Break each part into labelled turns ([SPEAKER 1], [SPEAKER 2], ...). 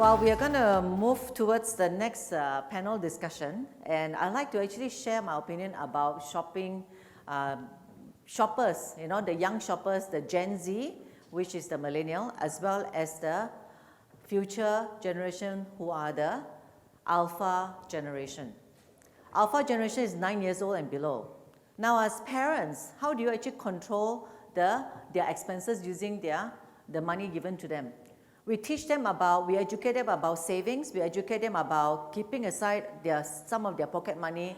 [SPEAKER 1] Well, we are going to move towards the next panel discussion, and I'd like to actually share my opinion about shopping, shoppers, the young shoppers, the Gen Z, which is the millennial, as well as the future generation who are the Alpha generation. Alpha generation is 9 years old and below. Now, as parents, how do you actually control their expenses using the money given to them? We teach them we educate them about savings, we educate them about keeping aside some of their pocket money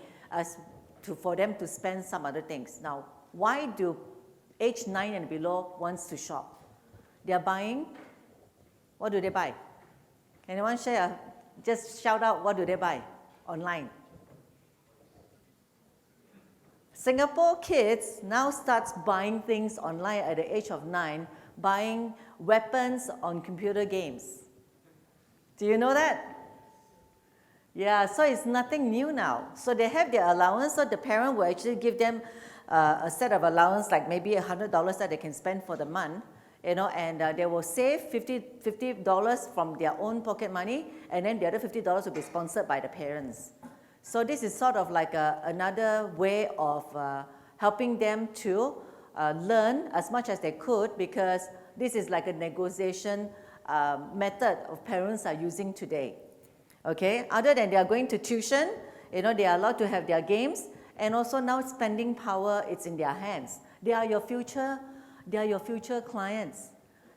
[SPEAKER 1] for them to spend some other things. Now, why do age 9 and below wants to shop? They are buying, what do they buy? Anyone share? Just shout out, what do they buy online? Singapore kids now starts buying things online at the age of 9, buying weapons on computer games. Do you know that? Yeah, so it's nothing new now. So they have their allowance, so the parent will actually give them a set of allowance, like maybe $100 that they can spend for the month, and they will save $50 from their own pocket money, and then the other $50 will be sponsored by the parents. So this is sort of like another way of helping them to learn as much as they could, because this is like a negotiation method of parents are using today. Okay, other than they are going to tuition, they are allowed to have their games, and also now spending power, it's in their hands. They are your future clients.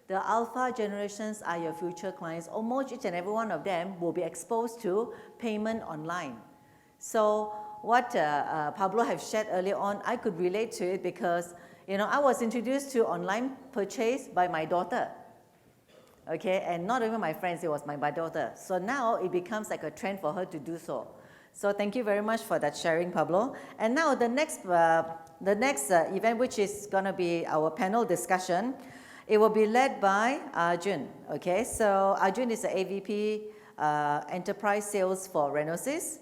[SPEAKER 1] The Alpha generations are your future clients. Almost each and every one of them will be exposed to payment online. So what Pablo have shared earlier on, I could relate to it because I was introduced to online purchase by my daughter, okay, and not even my friends, it was my daughter. So now it becomes like a trend for her to do so. So thank you very much for that sharing, Pablo. And now the next event, which is going to be our panel discussion, it will be led by Arjun, okay. So Arjun is the AVP Enterprise Sales for Ranosys.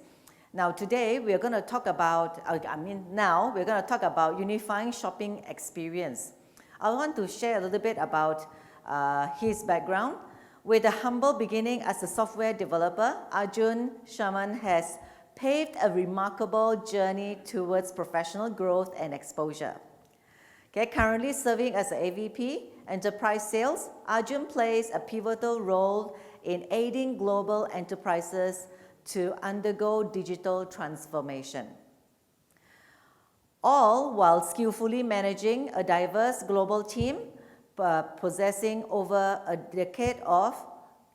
[SPEAKER 1] Now today we're going to talk about, we're going to talk about unifying shopping experience. I want to share a little bit about his background. With a humble beginning as a software developer, Arjun Sharma has paved a remarkable journey towards professional growth and exposure. Okay, currently serving as an AVP, Enterprise Sales, Arjun plays a pivotal role in aiding global enterprises to undergo digital transformation, all while skillfully managing a diverse global team, possessing over a decade of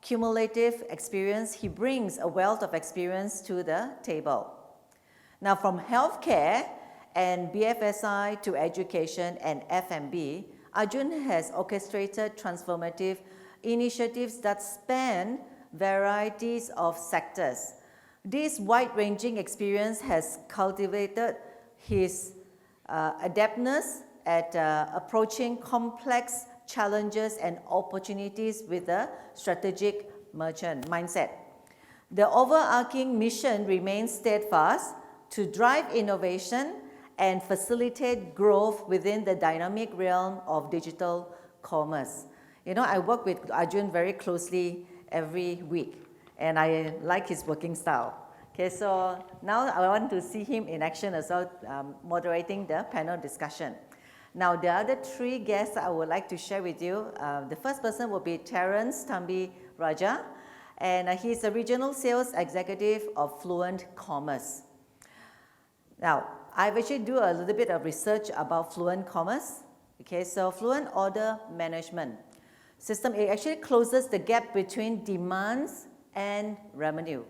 [SPEAKER 1] cumulative experience. He brings a wealth of experience to the table. Now, from healthcare and BFSI to education and F&B, Arjun has orchestrated transformative initiatives that span varieties of sectors. This wide-ranging experience has cultivated his adeptness at approaching complex challenges and opportunities with a strategic merchant mindset. The overarching mission remains steadfast to drive innovation and facilitate growth within the dynamic realm of digital commerce. I work with Arjun very closely every week, and I like his working style. Okay, so now I want to see him in action as well, moderating the panel discussion. Now, the other three guests I would like to share with you, the first person will be Terence Rajah, and he's a regional sales executive of Fluent Commerce. Now, I've actually do a little bit of research about Fluent Commerce. Okay, so Fluent Order Management System, it actually closes the gap between demands and revenue.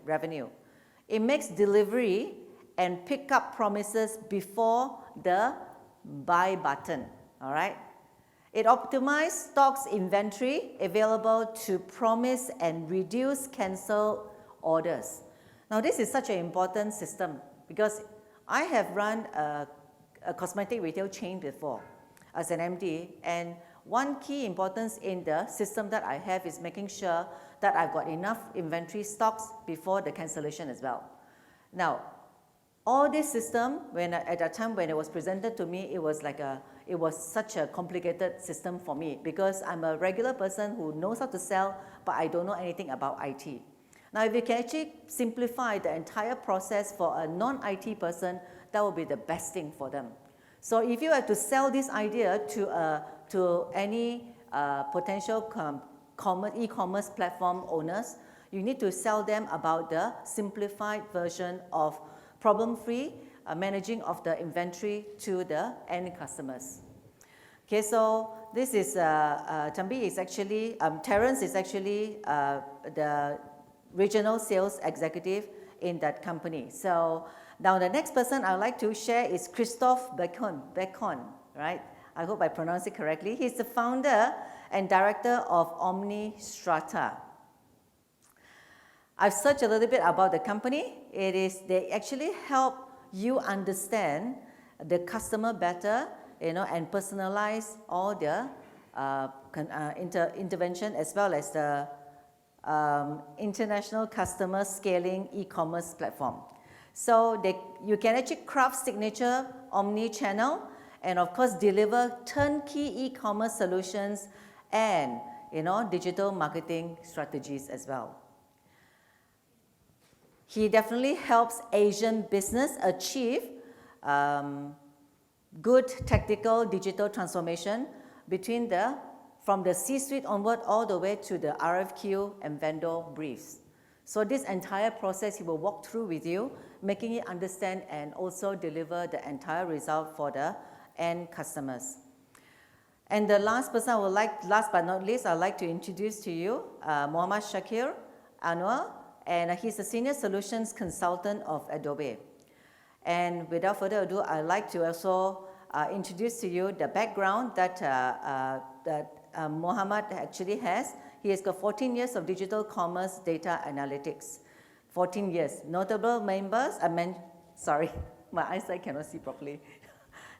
[SPEAKER 1] It makes delivery and pickup promises before the buy button, all right? It optimizes stocks inventory available to promise and reduce cancel orders. Now, this is such an important system because I have run a cosmetic retail chain before as an MD, and one key importance in the system that I have is making sure that I've got enough inventory stocks before the cancellation as well. Now, All this system, at that time when it was presented to me, it was such a complicated system for me because I'm a regular person who knows how to sell, but I don't know anything about IT. Now, if you can actually simplify the entire process for a non-IT person, that would be the best thing for them. So if you have to sell this idea to any potential e-commerce platform owners, you need to sell them about the simplified version of problem-free managing of the inventory to the end customers. Okay, so this is, Terence is actually the regional sales executive in that company. So now the next person I'd like to share is Christophe Becon, right? I hope I pronounced it correctly. He's the founder and director of OmniStrada. I've searched a little bit about the company. They actually help you understand the customer better, and personalize all the intervention as well as the international customer scaling e-commerce platform. So you can actually craft signature omni-channel and of course deliver turnkey e-commerce solutions and digital marketing strategies as well. He definitely helps Asian business achieve good tactical digital transformation from the C-suite onward all the way to the RFQ and vendor briefs. So this entire process he will walk through with you, making you understand and also deliver the entire result for the end customers. And the last person last but not least, I'd like to introduce to you Muhammad Shakir Anwar, and he's a senior solutions consultant of Adobe. And without further ado, I'd like to also introduce to you the background that Muhammad actually has. He has got 14 years of digital commerce data analytics. 14 years. Notable members, sorry, my eyesight cannot see properly.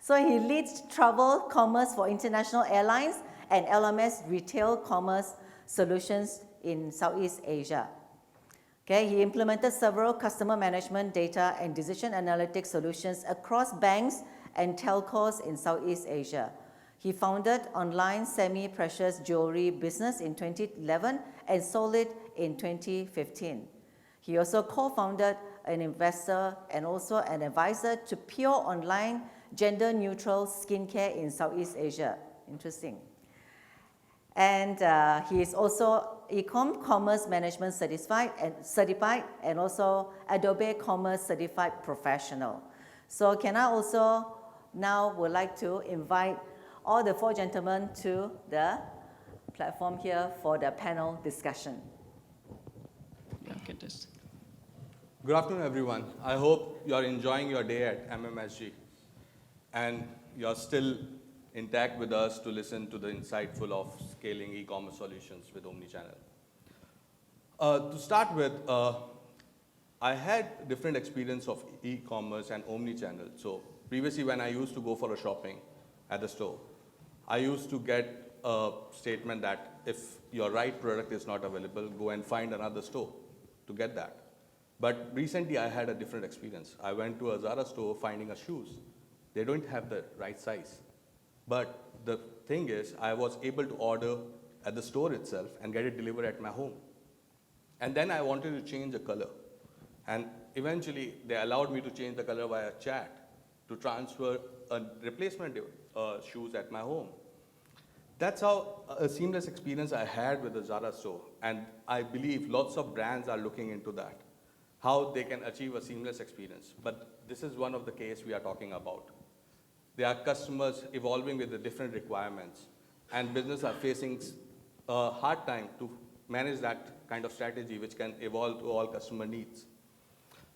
[SPEAKER 1] So he leads travel commerce for international airlines and LMS retail commerce solutions in Southeast Asia. Okay, he implemented several customer management data and decision analytics solutions across banks and telcos in Southeast Asia. He founded online semi-precious jewelry business in 2011 and sold it in 2015. He also co-founded an investor and also an advisor to pure online gender-neutral skincare in Southeast Asia. Interesting. And he is also e-commerce management certified and also Adobe Commerce certified professional. So can I also now would like to invite all the four gentlemen to the platform here for the panel discussion.
[SPEAKER 2] Yeah, get this.
[SPEAKER 3] Good afternoon, everyone. I hope you are enjoying your day at MMSG and you're still intact with us to listen to the insightful of scaling e-commerce solutions with Omnichannel. To start with, I had different experience of e-commerce and Omnichannel. So previously when I used to go for a shopping at the store, I used to get a statement that if your right product is not available, go and find another store to get that. But recently I had a different experience. I went to a Zara store finding a shoes. They don't have the right size. But the thing is, I was able to order at the store itself and get it delivered at my home. And then I wanted to change the color. And eventually, they allowed me to change the color via chat to transfer a replacement shoes at my home. That's how a seamless experience I had with the Zara store. And I believe lots of brands are looking into that, how they can achieve a seamless experience. But this is one of the cases we are talking about. There are customers evolving with the different requirements, and businesses are facing a hard time to manage that kind of strategy which can evolve to all customer needs.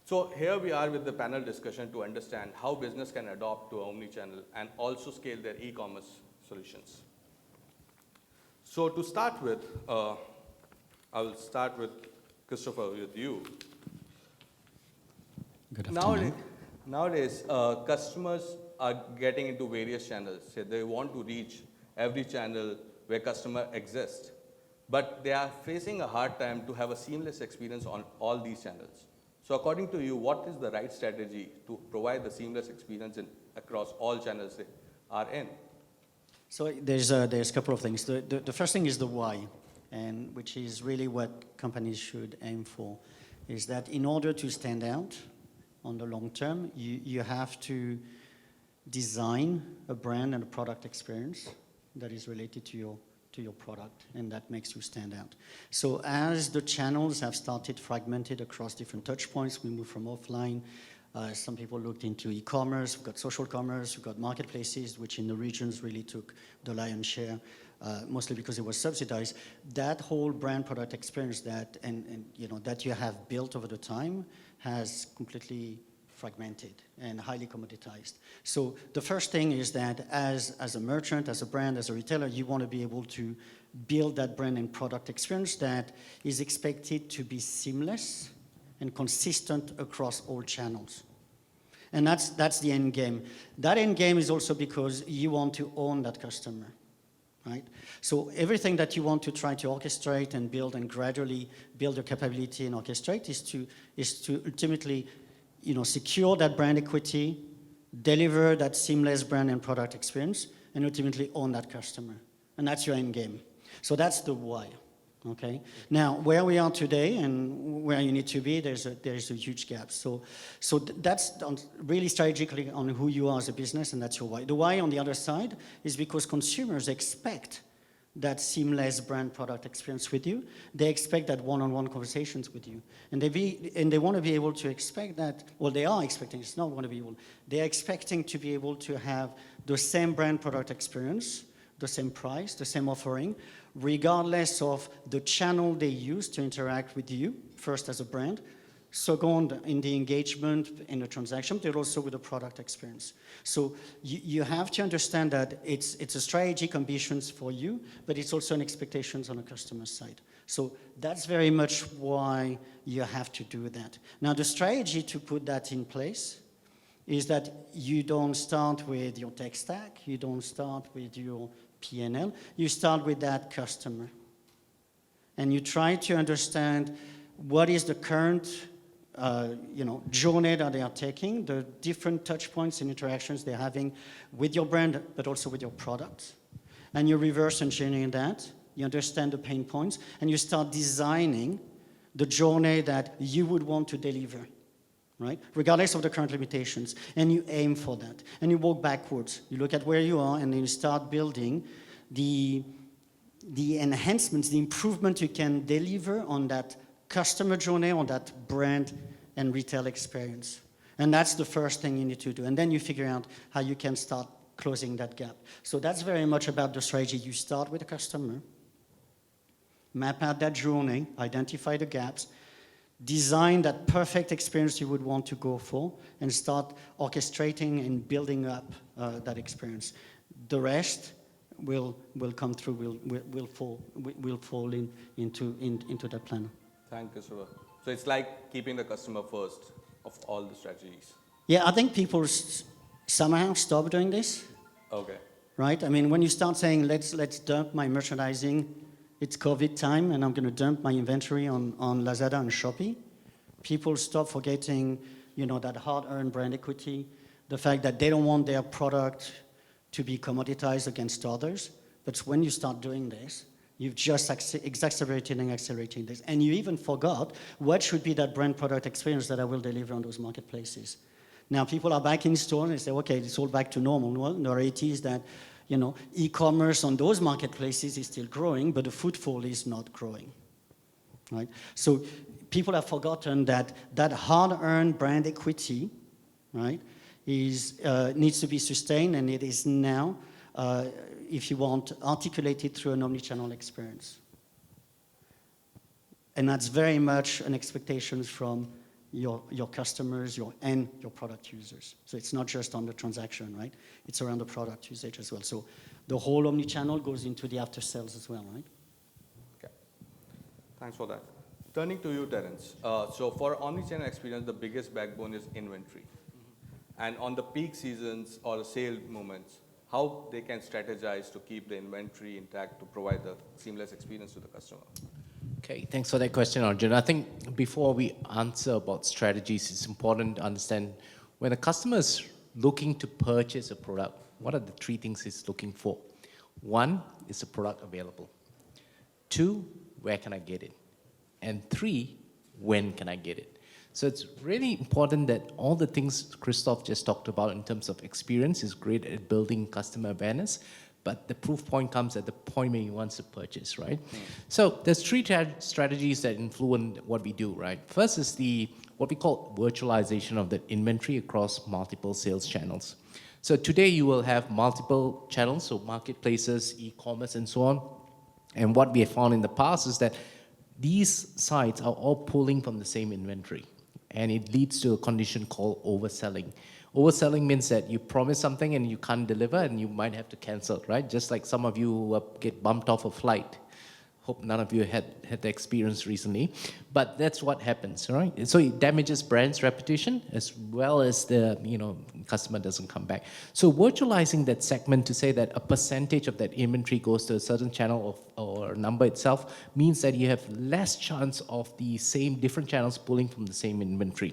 [SPEAKER 3] So here we are with the panel discussion to understand how business can adopt to Omnichannel and also scale their e-commerce solutions. So to start with, I will start with Christophe, with you.
[SPEAKER 2] Good afternoon.
[SPEAKER 3] Nowadays, customers are getting into various channels. So they want to reach every channel where customer exists, but they are facing a hard time to have a seamless experience on all these channels. So according to you, what is the right strategy to provide the seamless experience across all channels they are in?
[SPEAKER 4] So there's a couple of things. The first thing is the why, and which is really what companies should aim for, is that in order to stand out on the long term, you have to design a brand and a product experience that is related to your product, and that makes you stand out. So as the channels have started fragmented across different touch points, we move from offline. Some people looked into e-commerce. We've got social commerce. We've got marketplaces, which in the regions really took the lion's share, mostly because it was subsidized. That whole brand product experience that that you have built over the time has completely fragmented and highly commoditized. So the first thing is that as a merchant, as a brand, as a retailer, you want to be able to build that brand and product experience that is expected to be seamless and consistent across all channels. And that's the end game. That end game is also because you want to own that customer, right? So everything that you want to try to orchestrate and build and gradually build your capability and orchestrate is to ultimately secure that brand equity, deliver that seamless brand and product experience, and ultimately own that customer. And that's your end game. So that's the why, okay? Now, where we are today and where you need to be, there's a huge gap. So that's really strategically on who you are as a business, and that's your why. The why on the other side is because consumers expect that seamless brand product experience with you. They expect that one-on-one conversations with you. And they want to be able to expect that, well, they are expecting, it's not want to be able, they're expecting to be able to have the same brand product experience, the same price, the same offering, regardless of the channel they use to interact with you, first as a brand, second in the engagement in the transaction, but also with the product experience. So you have to understand that it's a strategic ambitions for you, but it's also an expectations on the customer side. So that's very much why you have to do that. Now the strategy to put that in place is that you don't start with your tech stack, you don't start with your P&L, you start with that customer. And you try to understand what is the current journey that they are taking, the different touch points and interactions they're having with your brand, but also with your products. And you reverse engineering that, you understand the pain points, and you start designing the journey that you would want to deliver, right? Regardless of the current limitations. And you aim for that. And you walk backwards. You look at where you are, and then you start building the enhancements, the improvement you can deliver on that customer journey, on that brand and retail experience. And that's the first thing you need to do. And then you figure out how you can start closing that gap. So that's very much about the strategy. You start with the customer, map out that journey, identify the gaps, design that perfect experience you would want to go for, and start orchestrating and building up that experience. The rest will come through, will fall into that plan.
[SPEAKER 3] Thank you, Christophe. So it's like keeping the customer first of all the strategies.
[SPEAKER 4] Yeah, I think people somehow stop doing this.
[SPEAKER 3] Okay.
[SPEAKER 4] Right? I mean, when you start saying, let's dump my merchandising, it's COVID time, and I'm going to dump my inventory on Lazada and Shopee, people stop forgetting, that hard-earned brand equity, the fact that they don't want their product to be commoditized against others. But when you start doing this, you've just exacerbated and accelerating this. And you even forgot what should be that brand product experience that I will deliver on those marketplaces. Now, people are back in store and they say, okay, it's all back to normal. Well, the reality is that, e-commerce on those marketplaces is still growing, but the footfall is not growing, right? So people have forgotten that hard-earned brand equity, right, needs to be sustained, and it is now, if you want, articulated through an omnichannel experience. And that's very much an expectation from your customers, your product users. So it's not just on the transaction, right? It's around the product usage as well. So the whole omnichannel goes into the after sales as well, right?
[SPEAKER 3] Okay. Thanks for that. Turning to you, Terence. So for omnichannel experience, the biggest backbone is inventory. Mm-hmm. And on the peak seasons or the sale moments, how they can strategize to keep the inventory intact to provide the seamless experience to the customer.
[SPEAKER 5] Okay, thanks for that question, Arjun. I think before we answer about strategies, it's important to understand when a customer is looking to purchase a product, what are the three things he's looking for? One, is the product available? Two, where can I get it? And three, when can I get it? So it's really important that all the things Christophe just talked about in terms of experience is great at building customer awareness, but the proof point comes at the point when he wants to purchase, right? So there's three strategies that influence what we do, right? First is what we call virtualization of the inventory across multiple sales channels. So today you will have multiple channels, so marketplaces, e-commerce, and so on. And what we have found in the past is that these sites are all pulling from the same inventory, and it leads to a condition called overselling. Overselling means that you promise something and you can't deliver and you might have to cancel, right? Just like some of you who get bumped off a flight. Hope none of you had the experience recently, but that's what happens, right? So it damages brand's reputation as well as the customer doesn't come back. So virtualizing that segment to say that a percentage of that inventory goes to a certain channel or number itself means that you have less chance of the same different channels pulling from the same inventory.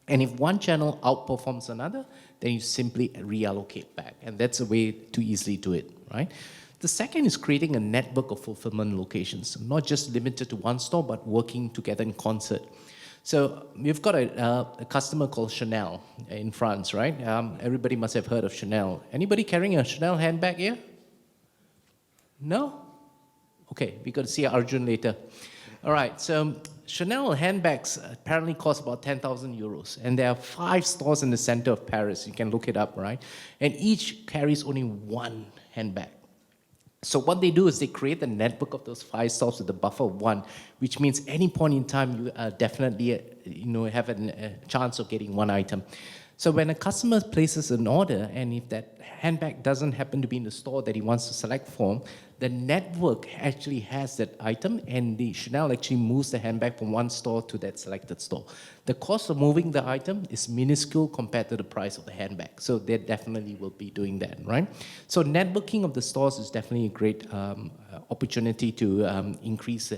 [SPEAKER 5] And if one channel outperforms another, then you simply reallocate back, and that's a way to easily do it, right? The second is creating a network of fulfillment locations, not just limited to one store, but working together in concert. So we've got a customer called Chanel in France, right? Everybody must have heard of Chanel. Anybody carrying a Chanel handbag here? No? Okay, we got to see Arjun later. All right, so Chanel handbags apparently cost about 10,000 euros, and there are 5 stores in the center of Paris. You can look it up, right? And each carries only one handbag. So what they do is they create a network of those 5 stores with a buffer of 1, which means any point in time you definitely have a chance of getting one item. So when a customer places an order, and if that handbag doesn't happen to be in the store that he wants to select from, the network actually has that item, and the Chanel actually moves the handbag from one store to that selected store. The cost of moving the item is minuscule compared to the price of the handbag. So they definitely will be doing that, right? So networking of the stores is definitely a great opportunity to increase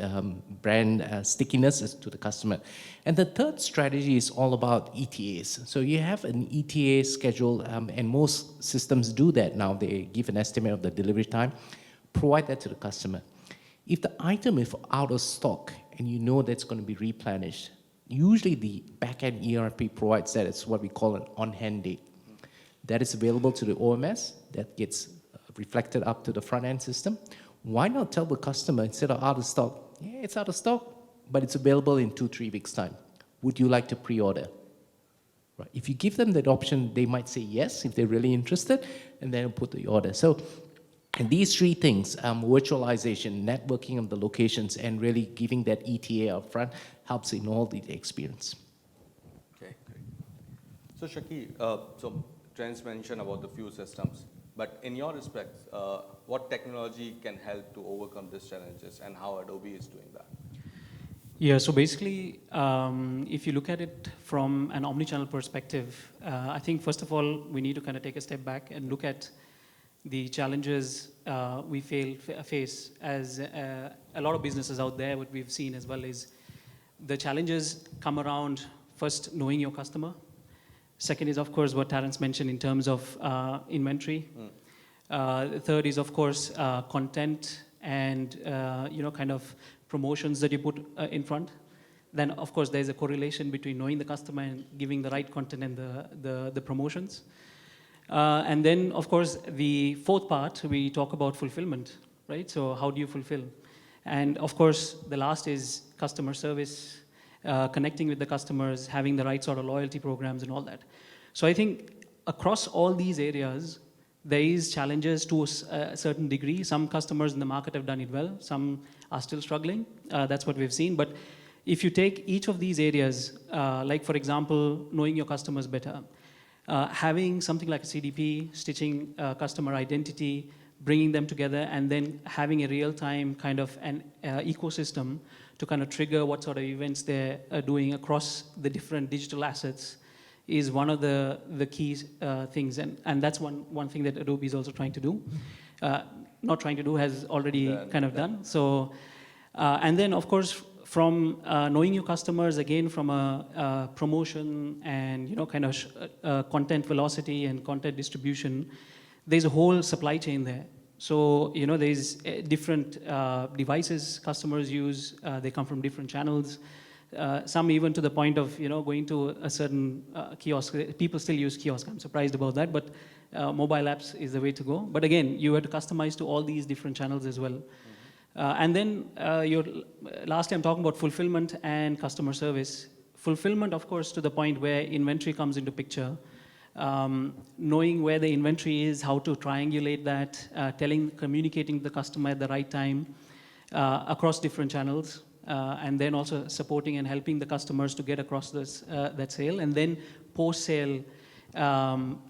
[SPEAKER 5] brand stickiness to the customer. And the third strategy is all about ETAs. So you have an ETA schedule, and most systems do that now. They give an estimate of the delivery time. Provide that to the customer. If the item is out of stock and you know that's going to be replenished, usually the backend ERP provides that. It's what we call an on-hand date. That is available to the OMS, that gets reflected up to the front-end system. Why not tell the customer, instead of out of stock, yeah, it's out of stock, but it's available in 2-3 weeks' time. Would you like to pre-order? Right. If you give them that option, they might say yes if they're really interested, and then put the order. So, and these 3 things, virtualization, networking of the locations, and really giving that ETA up front helps in all the experience.
[SPEAKER 3] Okay, great. So Shaki, so Terence mentioned about the few systems, but in your respect, what technology can help to overcome these challenges, and how Adobe is doing that?
[SPEAKER 2] Yeah, so basically, if you look at it from an omnichannel perspective, I think first of all, we need to kind of take a step back and look at the challenges we face as a lot of businesses out there. What we've seen as well is the challenges come around first knowing your customer. Second is, of course, what Terence mentioned in terms of inventory. The third is, of course, content and kind of promotions that you put in front. Then, of course, there's a correlation between knowing the customer and giving the right content and the promotions. And then, of course, the fourth part, we talk about fulfillment, right? So how do you fulfill? And, of course, the last is customer service, connecting with the customers, having the right sort of loyalty programs and all that. So I think across all these areas, there is challenges to a certain degree. Some customers in the market have done it well. Some are still struggling. That's what we've seen. But if you take each of these areas, like, for example, knowing your customers better, having something like a CDP, stitching customer identity, bringing them together, and then having a real-time kind of an ecosystem to kind of trigger what sort of events they're doing across the different digital assets is one of the key things. And that's one thing that Adobe is also trying to do. Not trying to do, has already kind of done. So And then, of course, from knowing your customers, again, from a promotion and kind of content velocity and content distribution, there's a whole supply chain there. So there's different devices customers use. They come from different channels. Some even to the point of going to a certain kiosk. People still use kiosk. I'm surprised about that, but mobile apps is the way to go. But again, you have to customize to all these different channels as well. And then lastly, I'm talking about fulfillment and customer service. Fulfillment, of course, to the point where inventory comes into picture. Knowing where the inventory is, how to triangulate that, communicating to the customer at the right time across different channels, and then also supporting and helping the customers to get across that sale. And then post-sale,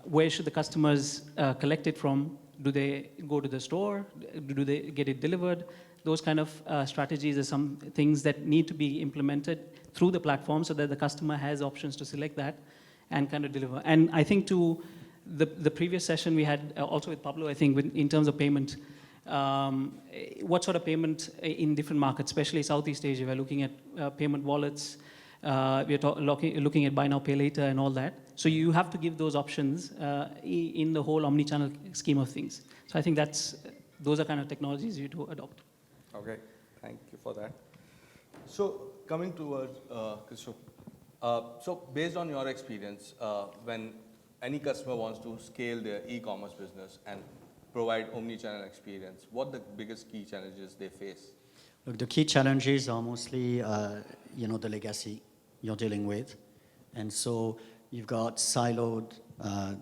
[SPEAKER 2] where should the customers collect it from? Do they go to the store? Do they get it delivered? Those kind of strategies are some things that need to be implemented through the platform so that the customer has options to select that and kind of deliver. And I think to the previous session we had also with Pablo, I think in terms of payment, what sort of payment in different markets, especially Southeast Asia, we're looking at payment wallets, we're looking at buy now, pay later and all that. So you have to give those options in the whole omni-channel scheme of things. So I think those are kind of technologies you do adopt.
[SPEAKER 3] Okay, thank you for that. So coming towards Christophe, so based on your experience, when any customer wants to scale their e-commerce business and provide omni-channel experience, what are the biggest key challenges they face?
[SPEAKER 4] Look, the key challenges are mostly, the legacy you're dealing with. And so you've got siloed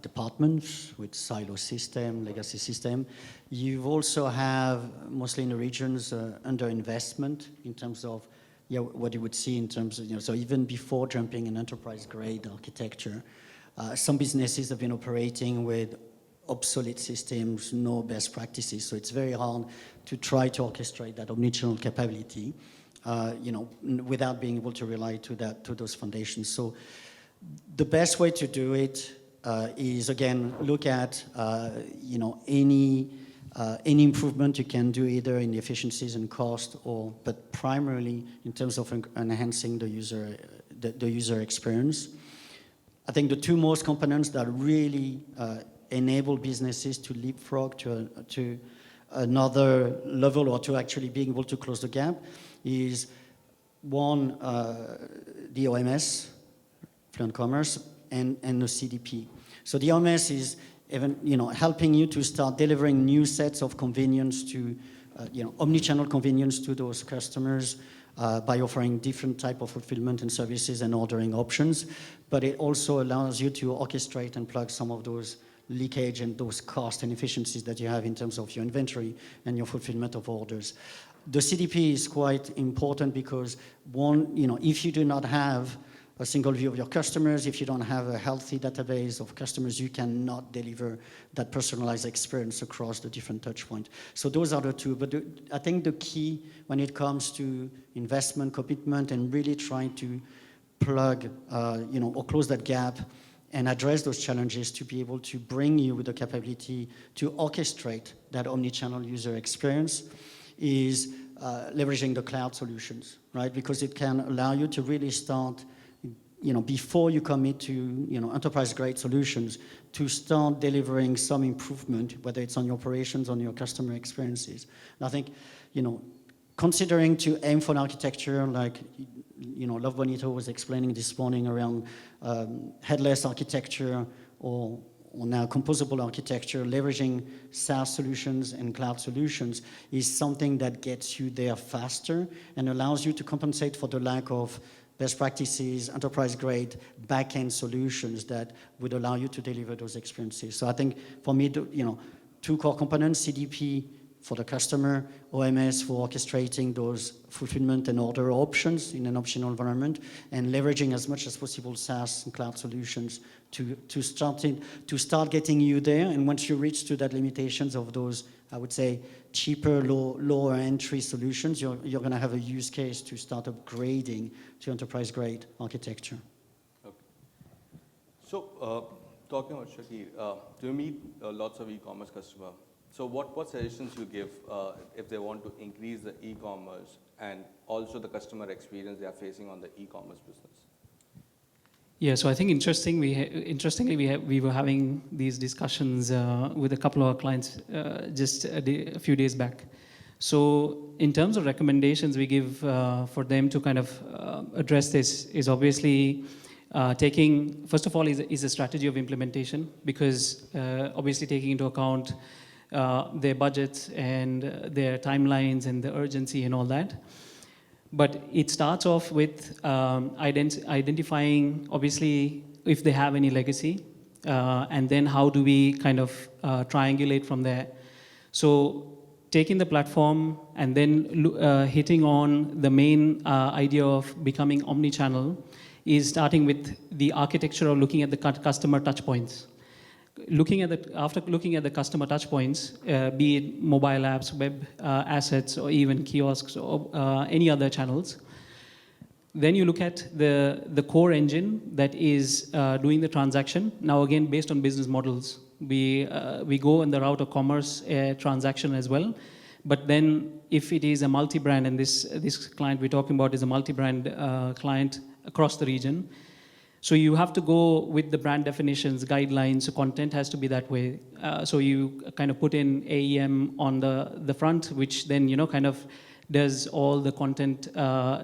[SPEAKER 4] departments with silo system, legacy system. You also have, mostly in the regions, underinvestment in terms of what you would see in terms of, so even before jumping in enterprise-grade architecture, some businesses have been operating with obsolete systems, no best practices. So it's very hard to try to orchestrate that omnichannel capability, without being able to rely to those foundations. So the best way to do it is, again, look at any improvement you can do either in the efficiencies and cost, but primarily in terms of enhancing the user experience. I think the two most components that really enable businesses to leapfrog to another level or to actually being able to close the gap is one, the OMS, Fluent Commerce, and the CDP. So the OMS is even helping you to start delivering new sets of convenience to omni-channel convenience to those customers by offering different type of fulfillment and services and ordering options. But it also allows you to orchestrate and plug some of those leakage and those cost and efficiencies that you have in terms of your inventory and your fulfillment of orders. The CDP is quite important because if you do not have a single view of your customers, if you don't have a healthy database of customers, you cannot deliver that personalized experience across the different touch points. So those are the two. But I think the key when it comes to investment, commitment, and really trying to plug, or close that gap and address those challenges to be able to bring you with the capability to orchestrate that omni-channel user experience is leveraging the cloud solutions, right? Because it can allow you to really start, before you commit to, enterprise-grade solutions, to start delivering some improvement, whether it's on your operations, on your customer experiences. And I think, considering to aim for an architecture like, Love Bonito was explaining this morning around headless architecture or now composable architecture, leveraging SaaS solutions and cloud solutions is something that gets you there faster and allows you to compensate for the lack of best practices, enterprise-grade back-end solutions that would allow you to deliver those experiences. So I think for me, two core components, CDP for the customer, OMS for orchestrating those fulfillment and order options in an optional environment, and leveraging as much as possible SaaS and cloud solutions to start getting you there. And once you reach to that limitations of those, I would say, cheaper, lower entry solutions, you're going to have a use case to start upgrading to enterprise-grade architecture.
[SPEAKER 3] Okay. So, talking about Shakir, do you meet lots of e-commerce customers So what suggestions you give if they want to increase the e-commerce and also the customer experience they are facing on the e-commerce business?
[SPEAKER 2] Yeah, so I think interestingly, we were having these discussions with a couple of our clients just a few days back. So in terms of recommendations we give for them to kind of address this is obviously taking, first of all, is a strategy of implementation, because obviously taking into account their budgets and their timelines and the urgency and all that. But it starts off with identifying, obviously, if they have any legacy, and then how do we kind of triangulate from there. So taking the platform and then hitting on the main idea of becoming omnichannel is starting with the architecture of looking at the customer touch points. After looking at the customer touch points, be it mobile apps, web assets, or even kiosks, or any other channels, then you look at the core engine that is doing the transaction. Now again, based on business models, we go in the route of commerce transaction as well. But then if it is a multi-brand, and this client we're talking about is a multi-brand client across the region, so you have to go with the brand definitions, guidelines, so content has to be that way. So you kind of put in AEM on the front, which then, kind of does all the content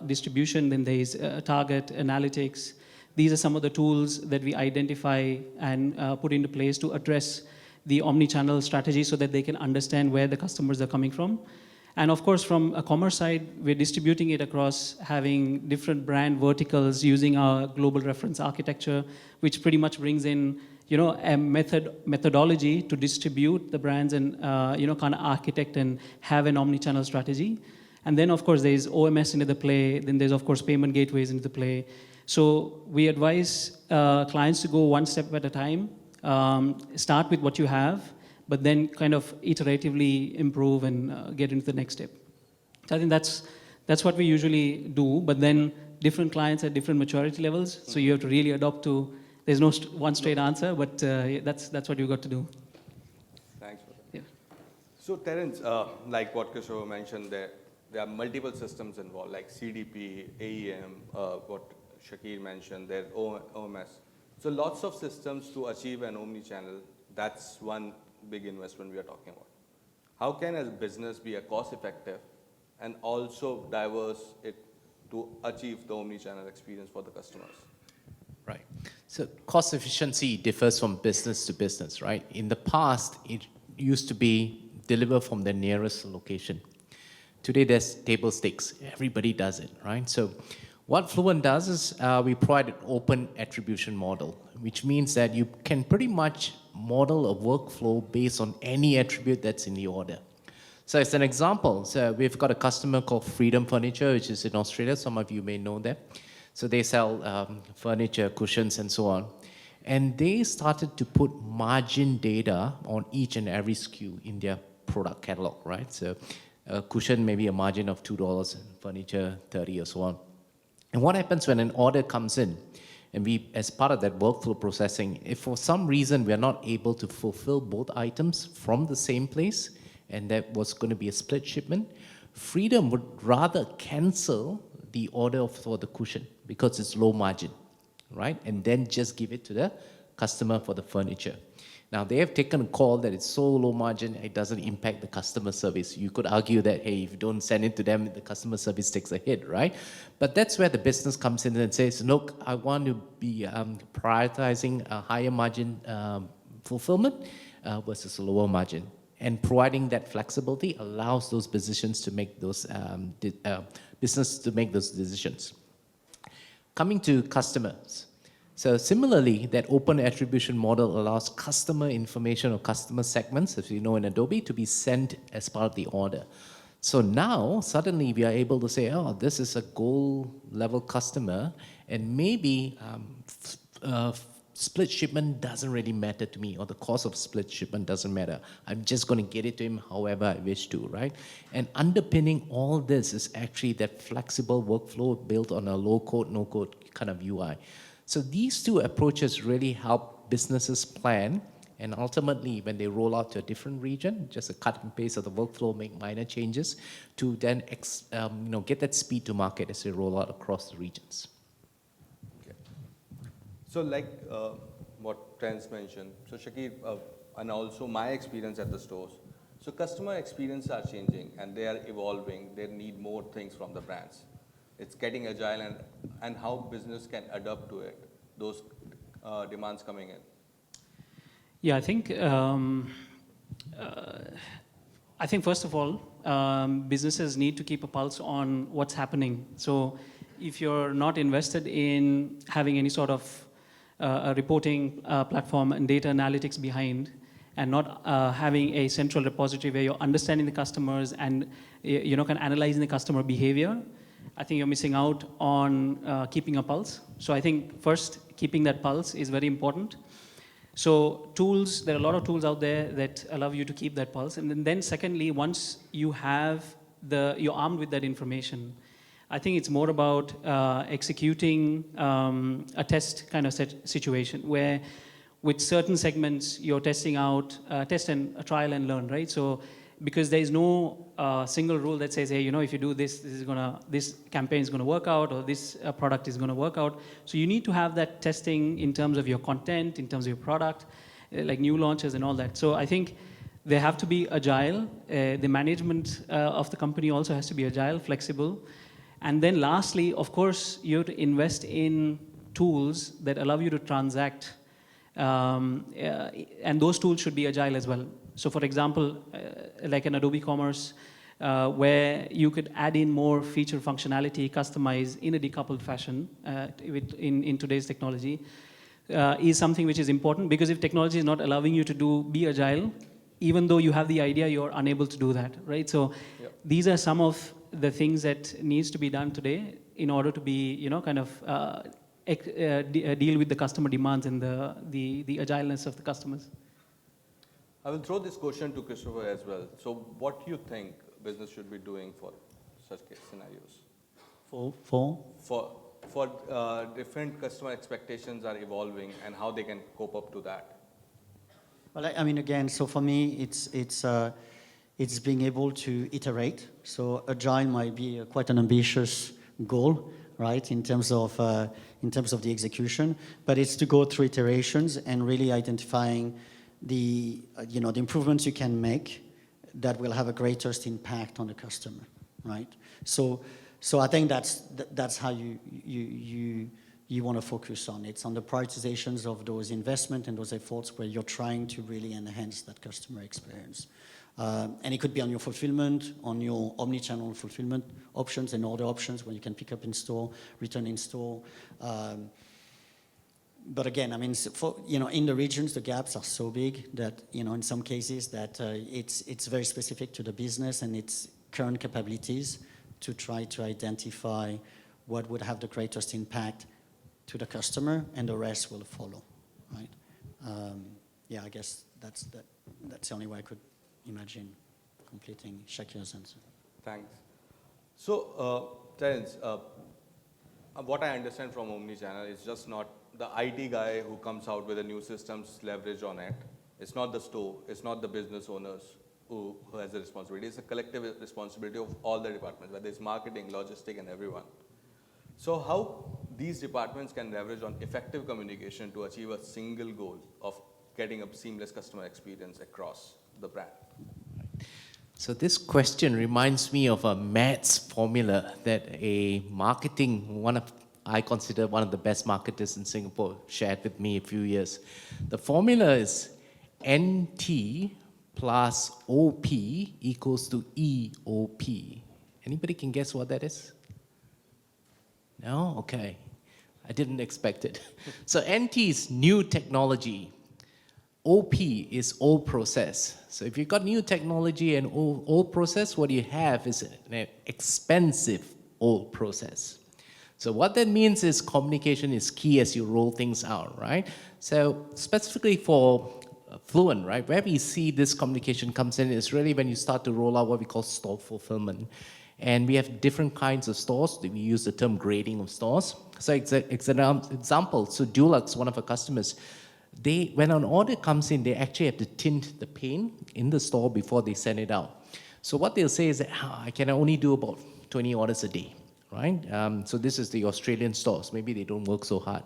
[SPEAKER 2] distribution. Then there is target, analytics. These are some of the tools that we identify and put into place to address the omni-channel strategy so that they can understand where the customers are coming from. And of course, from a commerce side, we're distributing it across having different brand verticals using our global reference architecture, which pretty much brings in, a methodology to distribute the brands and, kind of architect and have an omni-channel strategy. And then, of course, there's OMS into the play. Then there's, of course, payment gateways into the play. So we advise clients to go one step at a time. Start with what you have, but then kind of iteratively improve and get into the next step. So I think that's what we usually do, but then different clients at different maturity levels, so you have to really adopt to, there's no one straight answer, but that's what you've got to do.
[SPEAKER 3] Thanks for that.
[SPEAKER 2] Yeah.
[SPEAKER 3] So Terence, like what Christophe mentioned, there are multiple systems involved, like CDP, AEM, what Shakir mentioned, there OMS. So lots of systems to achieve an omni-channel. That's one big investment we are talking about. How can a business be a cost-effective and also diverse it to achieve the omni-channel experience for the customers?
[SPEAKER 5] Right. So cost efficiency differs from business to business, right? In the past, it used to be deliver from the nearest location. Today, there's table stakes. Everybody does it, right? So what Fluent does is we provide an open attribution model, which means that you can pretty much model a workflow based on any attribute that's in the order. So as an example, so we've got a customer called Freedom Furniture, which is in Australia. Some of you may know them. So they sell furniture, cushions, and so on. And they started to put margin data on each and every SKU in their product catalog, right? So a cushion maybe a margin of $2, and furniture 30 or so on. And what happens when an order comes in, and we, as part of that workflow processing, if for some reason we are not able to fulfill both items from the same place, and that was going to be a split shipment, Freedom would rather cancel the order for the cushion because it's low margin, right? And then just give it to the customer for the furniture. Now, they have taken a call that it's so low margin, it doesn't impact the customer service. You could argue that, hey, if you don't send it to them, the customer service takes a hit, right? But that's where the business comes in and says, look, I want to be prioritizing a higher margin fulfillment versus a lower margin. And providing that flexibility allows those positions to make those, business to make those decisions. Coming to customers. So similarly, that open attribution model allows customer information or customer segments, as we know in Adobe, to be sent as part of the order. So now, suddenly we are able to say, oh, this is a goal level customer, and maybe split shipment doesn't really matter to me, or the cost of split shipment doesn't matter. I'm just going to get it to him however I wish to, right? And underpinning all this is actually that flexible workflow built on a low-code, no-code kind of UI. So these two approaches really help businesses plan And ultimately, when they roll out to a different region, just a cut and paste of the workflow, make minor changes to then get that speed to market as they roll out across the regions.
[SPEAKER 3] Okay. So like what Terence mentioned, so Shakir, and also my experience at the stores, so customer experience are changing and they are evolving. They need more things from the brands. It's getting agile and how business can adapt to it, those demands coming in.
[SPEAKER 2] Yeah, I think first of all, businesses need to keep a pulse on what's happening. So if you're not invested in having any sort of a reporting platform and data analytics behind, and not having a central repository where you're understanding the customers and kind of analyzing the customer behavior, I think you're missing out on keeping a pulse. So I think first, keeping that pulse is very important. So tools, there are a lot of tools out there that allow you to keep that pulse. And then secondly, once you have you're armed with that information, I think it's more about executing a test kind of situation where with certain segments you're testing out, test and trial and learn, right? So because there is no single rule that says, hey, if you do this, this campaign is going to work out, or this product is going to work out. So you need to have that testing in terms of your content, in terms of your product, like new launches and all that. So I think they have to be agile. The management of the company also has to be agile, flexible. And then lastly, of course, you have to invest in tools that allow you to transact. And those tools should be agile as well. So for example, like an Adobe Commerce, where you could add in more feature functionality, customize in a decoupled fashion in today's technology, is something which is important, because if technology is not allowing you to be agile, even though you have the idea, you're unable to do that, right? So these are some of the things that needs to be done today in order to be, kind of deal with the customer demands and the agileness of the customers.
[SPEAKER 3] I will throw this question to Christopher as well. So what do you think business should be doing for such case scenarios? For different customer expectations are evolving and how they can cope up to that.
[SPEAKER 4] Well, I mean, again, so for me, it's being able to iterate. So agile might be quite an ambitious goal, right, in terms of the execution, but it's to go through iterations and really identifying the improvements you can make that will have a greatest impact on the customer, right? So I think that's how you want to focus on. It's on the prioritizations of those investments and those efforts where you're trying to really enhance that customer experience. And it could be on your fulfillment, on your omnichannel fulfillment options and order options where you can pick up in store, return in store. But again, I mean, in the regions, the gaps are so big that, in some cases that it's very specific to the business and its current capabilities to try to identify what would have the greatest impact to the customer, and the rest will follow, right? I guess that's the only way I could imagine completing Shakir's answer.
[SPEAKER 3] Thanks. So, Terence, what I understand from Omnichannel is just not the IT guy who comes out with a new system's leverage on it. It's not the store. It's not the business owners who has the responsibility. It's a collective responsibility of all the departments, whether it's marketing, logistics, and everyone. So how these departments can leverage on effective communication to achieve a single goal of getting a seamless customer experience across the brand?
[SPEAKER 5] So this question reminds me of a maths formula that I consider one of the best marketers in Singapore shared with me a few years. The formula is NT plus OP equals to EOP. Anybody can guess what that is? No? Okay. I didn't expect it. So NT is new technology. OP is old process. So if you've got new technology and old process, what you have is an expensive old process. So what that means is communication is key as you roll things out, right? So specifically for Fluent, right, where we see this communication comes in is really when you start to roll out what we call store fulfillment. And we have different kinds of stores. We use the term grading of stores. So it's an example. So Dulux, one of our customers, when an order comes in, they actually have to tint the pane in the store before they send it out. So what they'll say is that I can only do about 20 orders a day, right? So this is the Australian stores. Maybe they don't work so hard.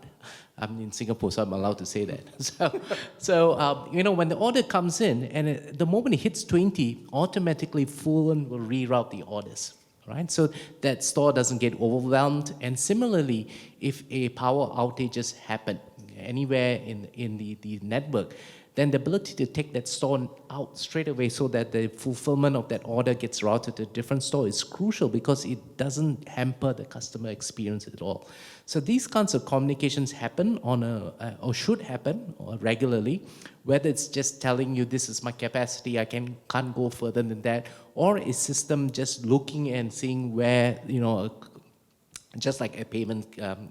[SPEAKER 5] I'm in Singapore, so I'm allowed to say that. So when the order comes in, and the moment it hits 20, automatically Fluent will reroute the orders. Right? So that store doesn't get overwhelmed. And similarly, if a power outages happen anywhere in the network, then the ability to take that store out straight away so that the fulfillment of that order gets routed to a different store is crucial because it doesn't hamper the customer experience at all. So these kinds of communications happen or should happen regularly, whether it's just telling you this is my capacity, I can't go further than that, or a system just looking and seeing where, just like a payment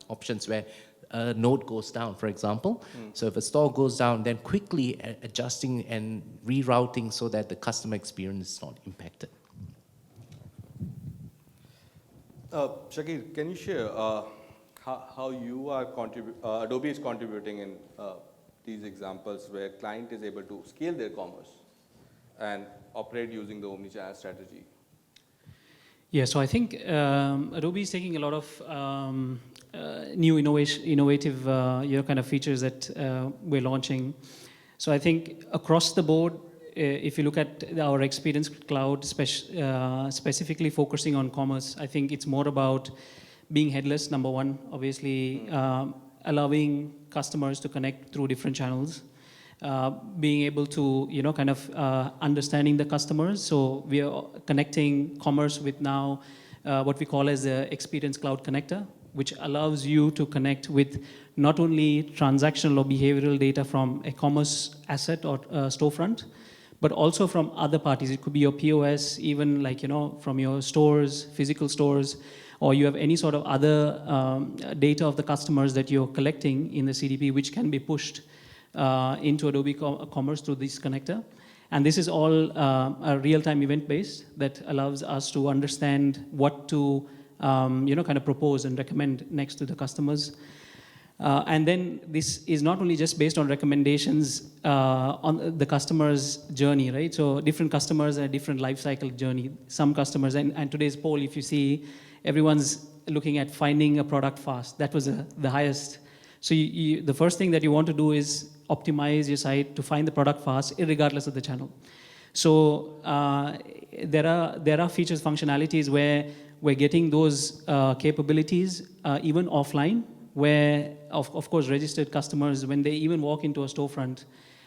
[SPEAKER 5] options where a node goes down, for example. So if a store goes down, then quickly adjusting and rerouting so that the customer experience is not impacted.
[SPEAKER 3] Shakir, can you share how you are Adobe is contributing in these examples where client is able to scale their commerce and operate using the omnichannel strategy?
[SPEAKER 2] Yeah, so I think Adobe is taking a lot of new innovative kind of features that we're launching. So I think across the board, if you look at our Experience Cloud, specifically focusing on commerce, I think it's more about being headless, number one, obviously, allowing customers to connect through different channels, being able to, understanding the customers. So we are connecting commerce with now what we call as the Experience Cloud Connector, which allows you to connect with not only transactional or behavioral data from a commerce asset or storefront, but also from other parties. It could be your POS, even from your stores, physical stores, or you have any sort of other data of the customers that you're collecting in the CDP, which can be pushed into Adobe Commerce through this connector. And this is all a real-time event-based that allows us to understand what to propose and recommend next to the customers. And then this is not only just based on recommendations on the customer's journey, right? So different customers have a different life cycle journey. Some customers, and today's poll, if you see, everyone's looking at finding a product fast. That was the highest. So the first thing that you want to do is optimize your site to find the product fast, regardless of the channel. So there are features, functionalities where we're getting those capabilities even offline, where, of course, registered customers, when they even walk into a storefront,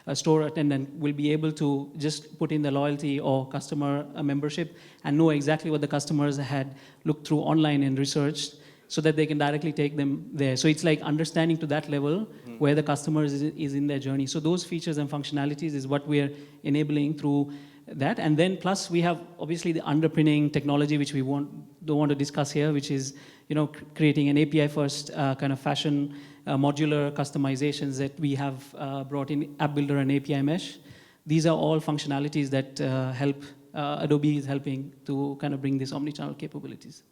[SPEAKER 2] a store attendant will be able to just put in the loyalty or customer membership and know exactly what the customers had looked through online and researched so that they can directly take them there. So it's like understanding to that level where the customer is in their journey. So those features and functionalities is what we're enabling through that. And then plus we have obviously the underpinning technology, which we don't want to discuss here, which is creating an API first kind of fashion, modular customizations that we have brought in App Builder and API Mesh. These are all functionalities that help, Adobe is helping to kind of bring these omnichannel capabilities.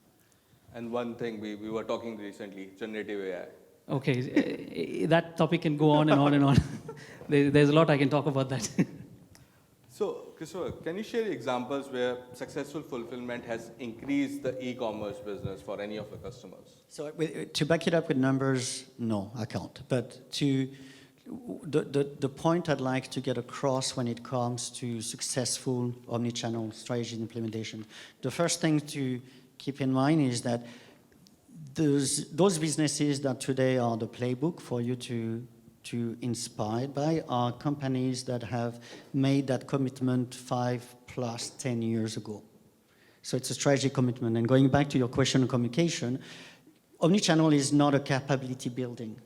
[SPEAKER 3] And one thing we were talking recently, generative AI.
[SPEAKER 2] Okay, that topic can go on and on and on. There's a lot I can talk about that.
[SPEAKER 3] So, Christophe, can you share examples where successful fulfillment has increased the e-commerce business for any of the customers?
[SPEAKER 4] So to back it up with numbers, no, I can't. But the point I'd like to get across when it comes to successful omnichannel strategy implementation, the first thing to keep in mind is that those businesses that today are the playbook for you to inspired by are companies that have made that commitment 5+10 years ago. So it's a strategic commitment. And going back to your question on communication, omnichannel is not a capability building.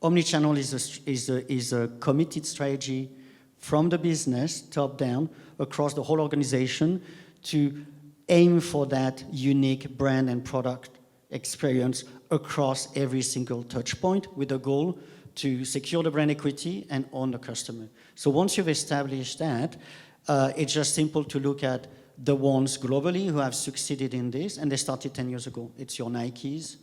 [SPEAKER 4] Omnichannel is a committed strategy from the business, top down, across the whole organization to aim for that unique brand and product experience across every single touch point with the goal to secure the brand equity and own the customer. So once you've established that, it's just simple to look at the ones globally who have succeeded in this, and they started 10 years ago. It's your Nikes,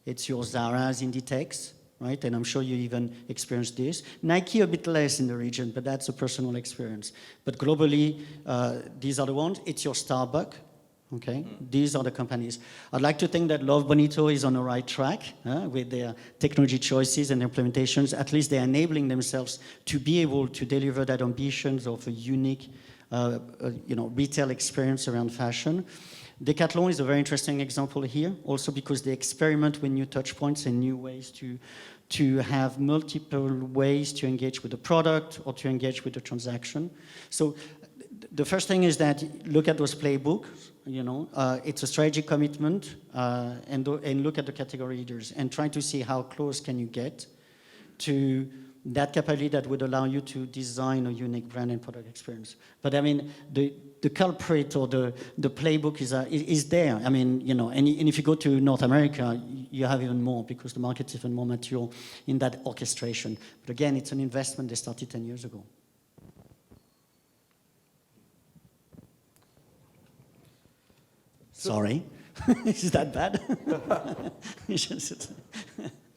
[SPEAKER 4] it's your Zara's, Inditex, right? And I'm sure you even experienced this. Nike a bit less in the region, but that's a personal experience. But globally, these are the ones. It's your Starbucks, okay? These are the companies. I'd like to think that Love Bonito is on the right track with their technology choices and implementations. At least they're enabling themselves to be able to deliver that ambitions of a unique retail experience around fashion. Decathlon is a very interesting example here, also because they experiment with new touch points and new ways to have multiple ways to engage with the product or to engage with the transaction. So the first thing is that look at those playbooks, it's a strategic commitment, and look at the category leaders and try to see how close can you get to that capability that would allow you to design a unique brand and product experience. But I mean, the culprit or the playbook is there. I mean, and if you go to North America, you have even more because the market's even more mature in that orchestration. But again, it's an investment they started 10 years ago. Sorry, is that bad?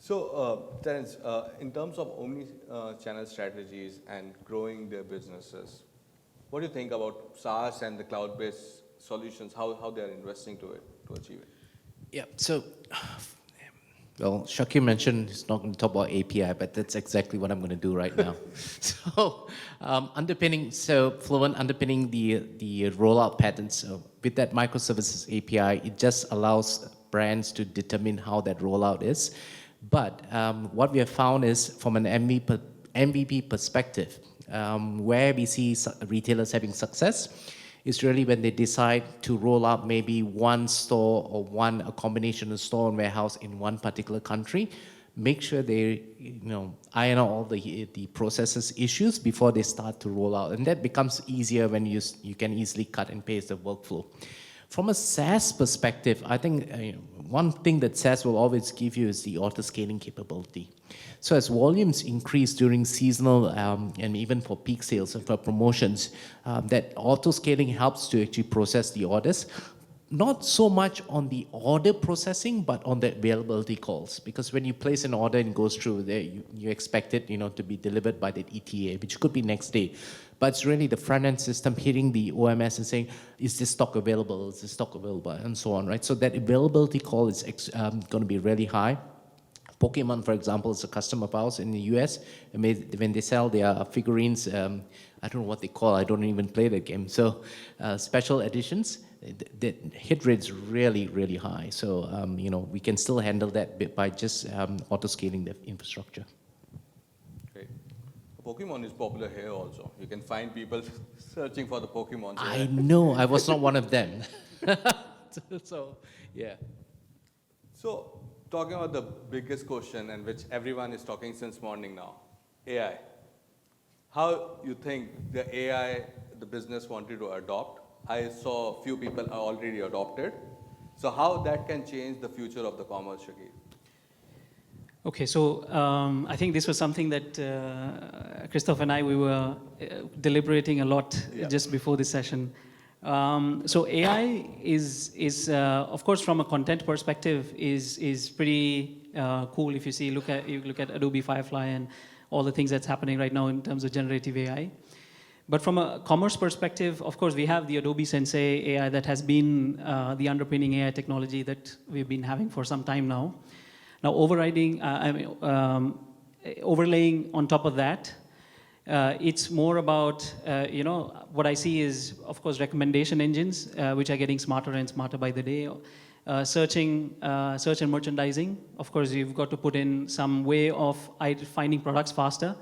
[SPEAKER 3] So, Terence, in terms of omni-channel strategies and growing their businesses, what do you think about SaaS and the cloud-based solutions, how they are investing to achieve it?
[SPEAKER 5] Yeah, so, well, Shakir mentioned he's not going to talk about API, but that's exactly what I'm going to do right now. So, Fluent underpinning the rollout patterns. So with that microservices API, it just allows brands to determine how that rollout is. But what we have found is from an MVP perspective, where we see retailers having success is really when they decide to roll out maybe one store or a combination of store and warehouse in one particular country. Make sure they iron out all the processes issues before they start to roll out. And that becomes easier when you can easily cut and paste the workflow. From a SaaS perspective, I think one thing that SaaS will always give you is the auto-scaling capability. So as volumes increase during seasonal and even for peak sales and for promotions, that auto-scaling helps to actually process the orders. Not so much on the order processing, but on the availability calls. Because when you place an order and it goes through there, you expect it to be delivered by the ETA, which could be next day. But it's really the front-end system hitting the OMS and saying, is this stock available, is this stock available, and so on, right? So that availability call is going to be really high. Pokemon, for example, is a customer of ours in the US. And when they sell their figurines, I don't know what they call, I don't even play the game. So special editions, the hit rate is really, really high. So, we can still handle that by just auto-scaling the infrastructure.
[SPEAKER 3] Great. Pokemon is popular here also. You can find people searching for the Pokemon.
[SPEAKER 5] I know, I was not one of them. So, yeah.
[SPEAKER 3] So, talking about the biggest question and which everyone is talking since morning now, AI. How you think the AI, the business wanted to adopt? I saw a few people are already adopted. So how that can change the future of the commerce, Shakir?
[SPEAKER 2] Okay, so I think this was something that Christophe and we were deliberating a lot just before this session. So AI is of course, from a content perspective, is pretty cool. If you look at Adobe Firefly and all the things that's happening right now in terms of generative AI. But from a commerce perspective, of course, we have the Adobe Sensei AI that has been the underpinning AI technology that we've been having for some time now. Now, overlaying on top of that, it's more about, what I see is, of course, recommendation engines, which are getting smarter and smarter by the day. Search and merchandising. Of course, you've got to put in some way of finding products faster.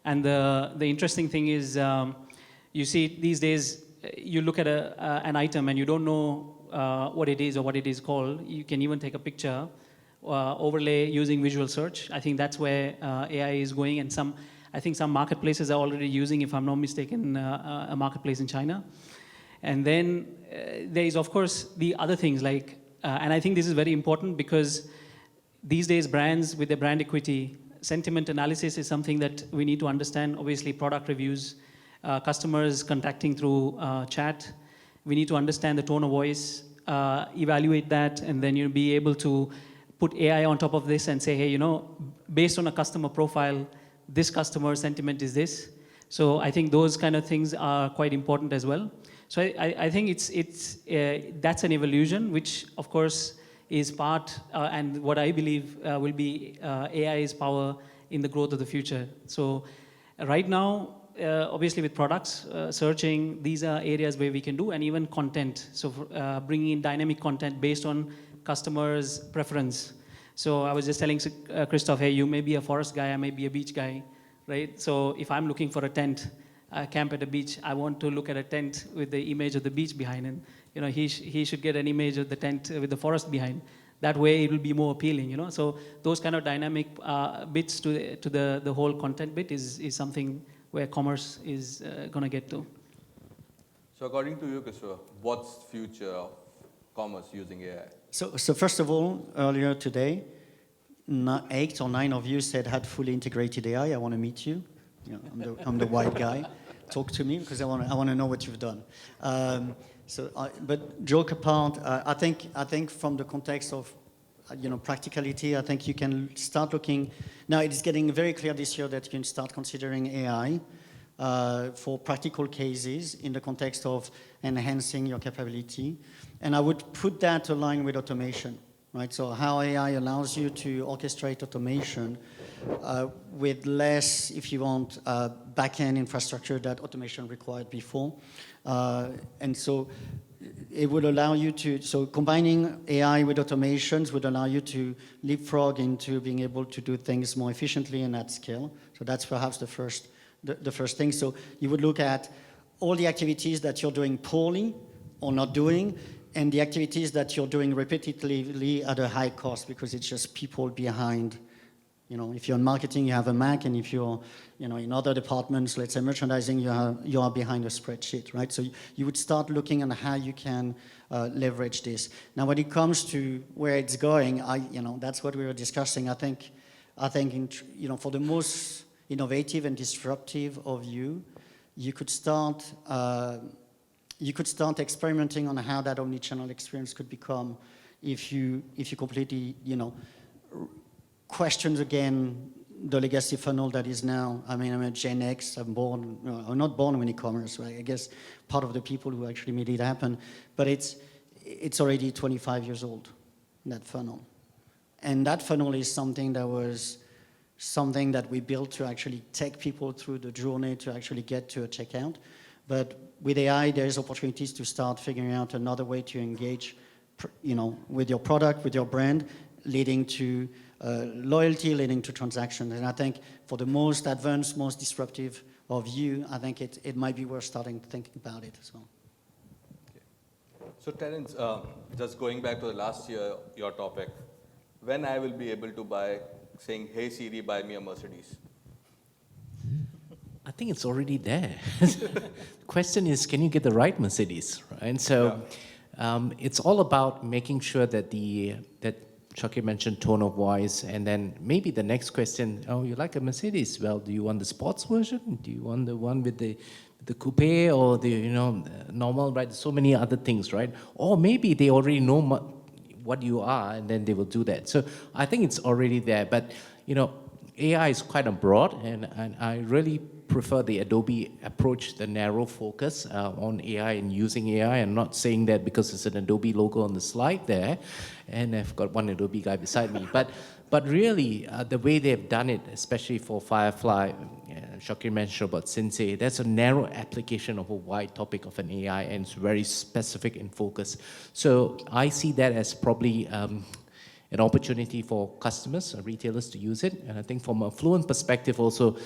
[SPEAKER 2] And the interesting thing is, you see these days, you look at an item and you don't know what it is or what it is called. You can even take a picture, overlay using visual search. I think that's where AI is going, and I think some marketplaces are already using, if I'm not mistaken, a marketplace in China. And then there is, of course, the other things like, and I think this is very important because these days brands with their brand equity, sentiment analysis is something that we need to understand. Obviously, product reviews, customers contacting through chat. We need to understand the tone of voice, evaluate that, and then you'll be able to put AI on top of this and say, hey, you know, based on a customer profile, this customer sentiment is this. So I think those kind of things are quite important as well. So I think that's an evolution, which of course is part, and what I believe will be AI's power in the growth of the future. So right now, obviously with products, searching, these are areas where we can do, and even content. So bringing in dynamic content based on customers' preference. So I was just telling Christophe, hey, you may be a forest guy, I may be a beach guy, right? So if I'm looking for a tent, camp at a beach, I want to look at a tent with the image of the beach behind, and you know, he should get an image of the tent with the forest behind. That way it will be more appealing, you know. So those kind of dynamic bits to the whole content bit is something where commerce is going to get to.
[SPEAKER 3] So according to you, Christophe, what's the future of commerce using AI?
[SPEAKER 4] So first of all, earlier today, 8 or 9 of you said had fully integrated AI. I want to meet you. You know, I'm the white guy. Talk to me because I want to know what you've done. But joke apart, I think from the context of practicality, I think you can start looking. Now it is getting very clear this year that you can start considering AI for practical cases in the context of enhancing your capability, and I would put that aligned with automation. Right, so how AI allows you to orchestrate automation with less, if you want, back-end infrastructure that automation required before. And so it would allow you to, so combining AI with automations would allow you to leapfrog into being able to do things more efficiently and at scale. So that's perhaps the first thing. So you would look at all the activities that you're doing poorly or not doing, and the activities that you're doing repetitively at a high cost because it's just people behind. You know, if you're in marketing, you have a Mac, and if you're, in other departments, let's say merchandising, you are behind a spreadsheet, right? So you would start looking at how you can leverage this. Now, when it comes to where it's going, that's what we were discussing. I think, for the most innovative and disruptive of you, you could start experimenting on how that omnichannel experience could become if you completely, question again the legacy funnel that is now. I mean, I'm a Gen X. I'm not born in e-commerce, right? I guess part of the people who actually made it happen, but it's already 25 years old, that funnel. And that funnel is something that we built to actually take people through the journey to actually get to a checkout. But with AI, there's opportunities to start figuring out another way to engage, with your product, with your brand, leading to loyalty, leading to transactions. And I think for the most advanced, most disruptive of you, I think it might be worth starting thinking about it as well.
[SPEAKER 3] Okay. So Terence, just going back to the last year, your topic, when I will be able to saying, hey Siri, buy me a Mercedes?
[SPEAKER 5] I think it's already there. The question is, can you get the right Mercedes, right? And so it's all about making sure that that Shakir mentioned tone of voice, and then maybe the next question, oh, you like a Mercedes? Well, do you want the sports version? Do you want the one with the coupe or the normal, right? So many other things, right? Or maybe they already know what you are, and then they will do that. So I think it's already there, but AI is quite broad, and I really prefer the Adobe approach, the narrow focus on AI and using AI. I'm not saying that because it's an Adobe logo on the slide there, and I've got one Adobe guy beside me. But really, the way they've done it, especially for Firefly, Shakir mentioned about Sensei, that's a narrow application of a wide topic of an AI, and it's very specific in focus. So I see that as probably an opportunity for customers or retailers to use it. And I think from a Fluent perspective also,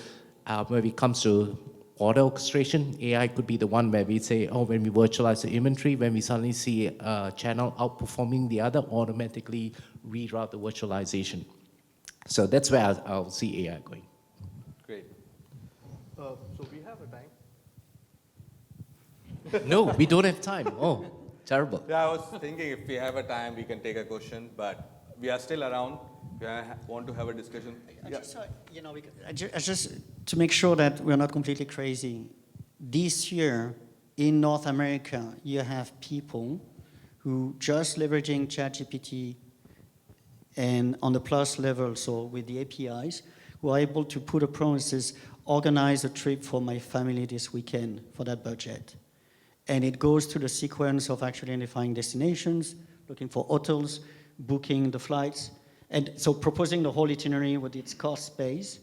[SPEAKER 5] when it comes to order orchestration, AI could be the one where we say, when we virtualize the inventory, when we suddenly see a channel outperforming the other, automatically reroute the virtualization. So that's where I'll see AI going.
[SPEAKER 3] Great. So we have a time?
[SPEAKER 5] No, we don't have time. Oh, terrible.
[SPEAKER 3] Yeah, I was thinking if we have a time, we can take a question, but we are still around. We want to have a discussion.
[SPEAKER 4] Just to make sure that we're not completely crazy, this year in North America, you have people who just leveraging ChatGPT And on the plus level, so with the APIs, we're able to put a promise that says, organize a trip for my family this weekend for that budget. And it goes through the sequence of actually identifying destinations, looking for hotels, booking the flights, and so proposing the whole itinerary with its cost base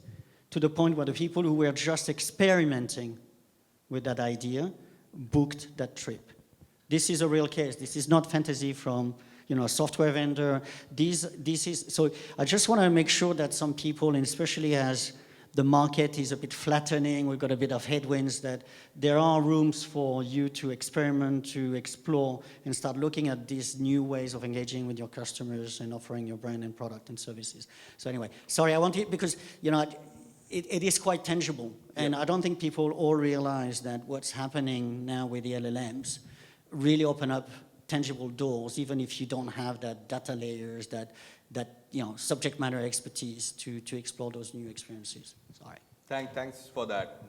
[SPEAKER 4] to the point where the people who were just experimenting with that idea booked that trip. This is a real case. This is not fantasy from a software vendor. This is, so I just want to make sure that some people, and especially as the market is a bit flattening, we've got a bit of headwinds, that there are rooms for you to experiment, to explore, and start looking at these new ways of engaging with your customers and offering your brand and product and services. So anyway, sorry, I want it because, it is quite tangible. And I don't think people all realize that what's happening now with the LLMs really open up tangible doors, even if you don't have that data layers, that subject matter expertise to explore those new experiences. Sorry.
[SPEAKER 3] Thanks for that.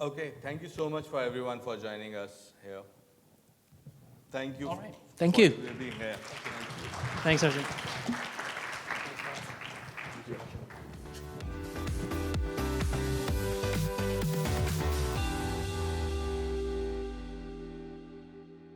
[SPEAKER 3] Okay, thank you so much for everyone for joining us here. Thank you.
[SPEAKER 5] All right. Thank you.
[SPEAKER 3] For being here. Thank you.
[SPEAKER 2] Thanks, Arjun.